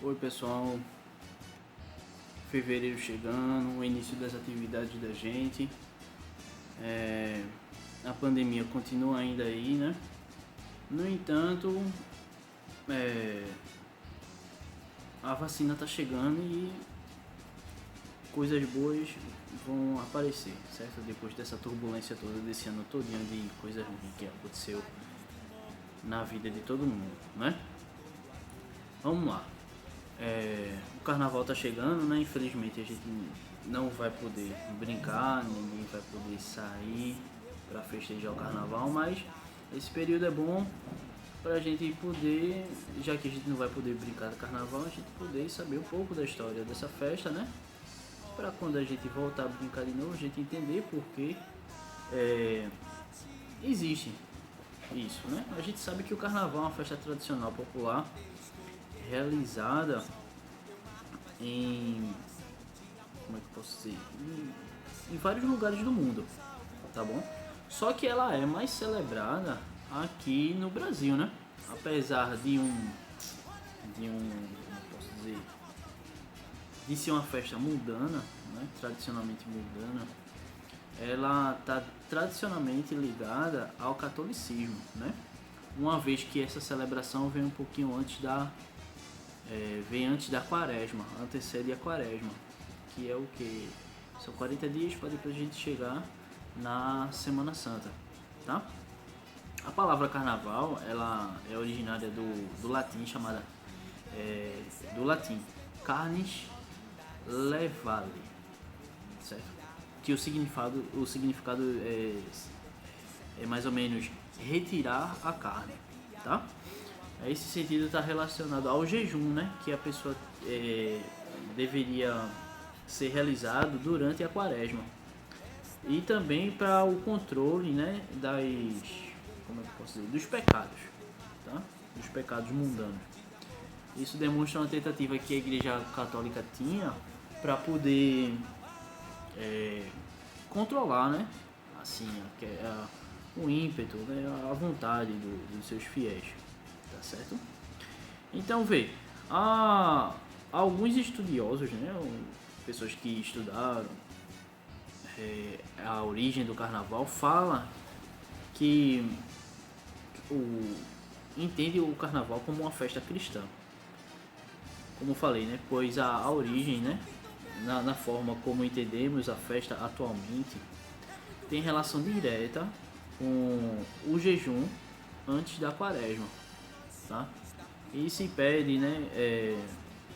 Oi pessoal, fevereiro chegando, o início das atividades da gente. A pandemia continua ainda aí, né? No entanto, a vacina tá chegando e coisas boas vão aparecer, certo? Depois dessa turbulência toda, desse ano todinho de coisa ruim que aconteceu na vida de todo mundo, né? Vamos lá. O carnaval tá chegando, né? Infelizmente a gente não vai poder brincar, ninguém vai poder sair para festejar o carnaval, mas esse período é bom pra gente poder, já que a gente não vai poder brincar do carnaval, a gente poder saber um pouco da história dessa festa, né? Para quando a gente voltar a brincar de novo, a gente entender por que existe isso, né? A gente sabe que o carnaval é uma festa tradicional popular realizada em, como é que eu posso dizer, em vários lugares do mundo, tá bom? Só que ela é mais celebrada aqui no Brasil, né? Apesar como eu posso dizer, de ser uma festa mundana, né? Tradicionalmente mundana, ela está tradicionalmente ligada ao catolicismo, né? Uma vez que essa celebração vem um pouquinho antes vem antes da quaresma, antecede a quaresma, que é o que? São 40 dias para depois a gente chegar na Semana Santa, tá? A palavra carnaval, ela é originária do latim, do latim carnis levale, certo? Que o significado é mais ou menos retirar a carne, tá? Esse sentido está relacionado ao jejum, né? Que a pessoa deveria ser realizado durante a quaresma. E também para o controle, né, como é que eu posso dizer, dos pecados, tá? Dos pecados mundanos. Isso demonstra uma tentativa que a Igreja Católica tinha para poder controlar, né, assim, o ímpeto, né, a vontade dos seus fiéis, tá certo? Então, há alguns estudiosos, né, pessoas que estudaram a origem do carnaval, fala que entende o carnaval como uma festa cristã. Como eu falei, né? Pois a origem, né? Na forma como entendemos a festa atualmente, tem relação direta com o jejum antes da quaresma, tá? Isso impede, né?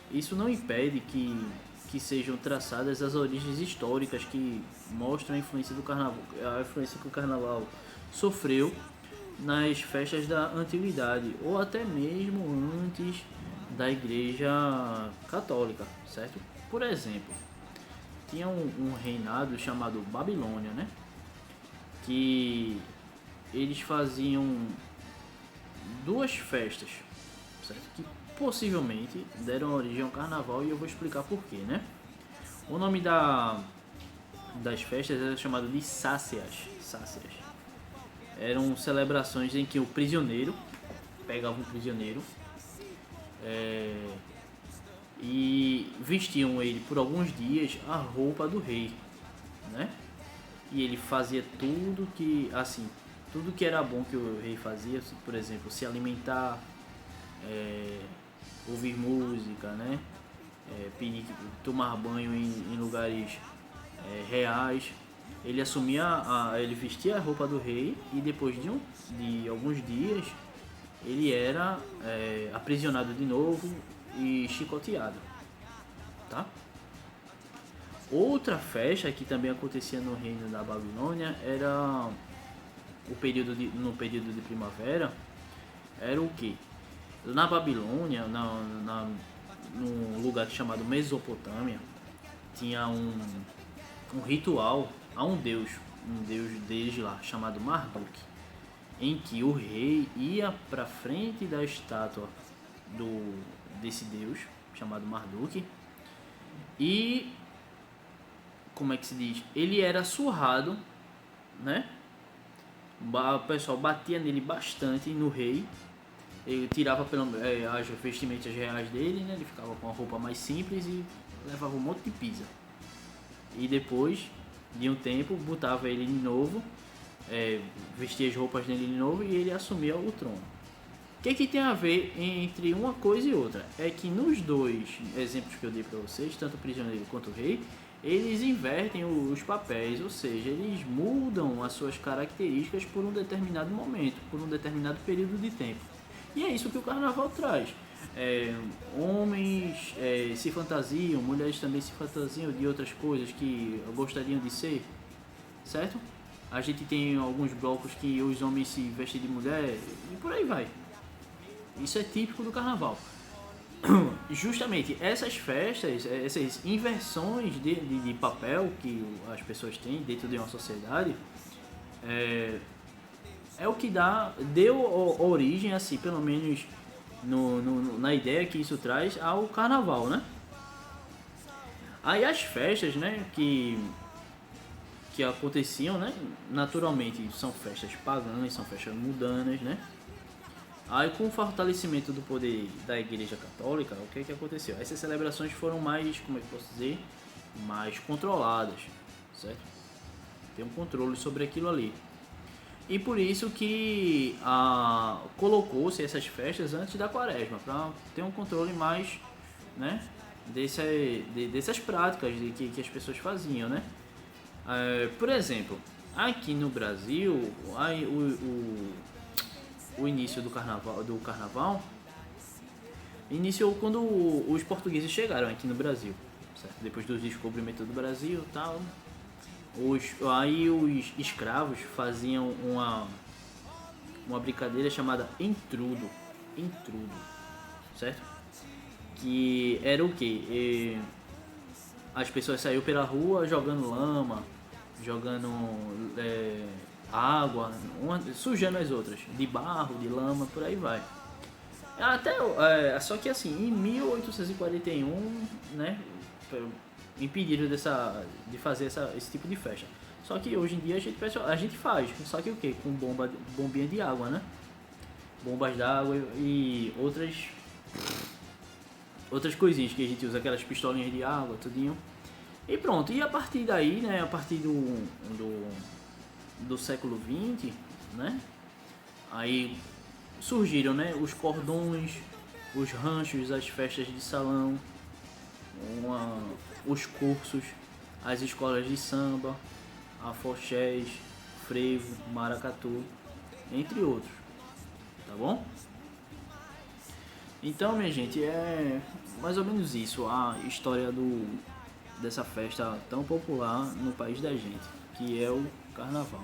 Isso não impede que sejam traçadas as origens históricas que mostram a influência do carnaval, a influência que o carnaval sofreu nas festas da antiguidade ou até mesmo antes da Igreja Católica, certo? Por exemplo, tinha um reinado chamado Babilônia, né? Que eles faziam duas festas, certo? Que possivelmente deram origem ao carnaval e eu vou explicar porquê, né? O nome das festas era chamado de sácias. Eram celebrações em que o prisioneiro pegava um prisioneiro e vestiam ele por alguns dias a roupa do rei, né? E ele fazia tudo que era bom que o rei fazia, por exemplo, se alimentar, ouvir música, né? Tomar banho em lugares reais. Ele vestia a roupa do rei e depois de alguns dias ele era aprisionado de novo e chicoteado, tá? Outra festa que também acontecia no reino da Babilônia era no período de primavera, era o que? Na Babilônia, num lugar chamado Mesopotâmia, tinha um ritual a um deus deles lá, chamado Marduk, em que o rei ia para frente da estátua desse deus, chamado Marduk, e, como é que se diz? Ele era surrado, né? O pessoal batia nele bastante, no rei, ele tirava as vestimentas reais dele, né? Ele ficava com a roupa mais simples e levava um monte de pisa. E depois de um tempo botava ele de novo, vestia as roupas dele de novo e ele assumia o trono. O que tem a ver entre uma coisa e outra? É que nos dois exemplos que eu dei para vocês, tanto o prisioneiro quanto o rei, eles invertem os papéis, ou seja, eles mudam as suas características por um determinado momento, por um determinado período de tempo. E é isso que o carnaval traz. Homens se fantasiam, mulheres também se fantasiam de outras coisas que gostariam de ser, certo? A gente tem alguns blocos que os homens se vestem de mulher e por aí vai. Isso é típico do carnaval. Justamente essas festas, essas inversões de papel que as pessoas têm dentro de uma sociedade, é o que deu origem, assim, pelo menos na ideia que isso traz, ao carnaval, né? Aí as festas, né, que aconteciam, né, naturalmente são festas pagãs, são festas mundanas, né? Aí com o fortalecimento do poder da Igreja Católica, o que aconteceu? Essas celebrações foram mais, como é que posso dizer, mais controladas, certo? Tem um controle sobre aquilo ali. E por isso que colocou-se essas festas antes da quaresma, para ter um controle mais, né, dessas práticas que as pessoas faziam, né? Por exemplo, aqui no Brasil, o início do carnaval iniciou quando os portugueses chegaram aqui no Brasil, certo? Depois do descobrimento do Brasil e tal. Aí os escravos faziam uma brincadeira chamada entrudo, certo? Que era o que? As pessoas saíam pela rua jogando lama, jogando água, sujando as outras, de barro, de lama, por aí vai. Só que assim, em 1841, né, impediram de fazer esse tipo de festa. Só que hoje em dia a gente faz, só que o que? Com bombinha de água, né? Bombas d'água e outras coisinhas que a gente usa, aquelas pistolinhas de água, tudinho. E pronto, e a partir daí, né, a partir do século XX, né, aí surgiram, né, os cordões, os ranchos, as festas de salão, os cursos, as escolas de samba, afoxés, frevo, maracatu, entre outros, tá bom? Então, minha gente, é mais ou menos isso, a história dessa festa tão popular no país da gente, que é o carnaval.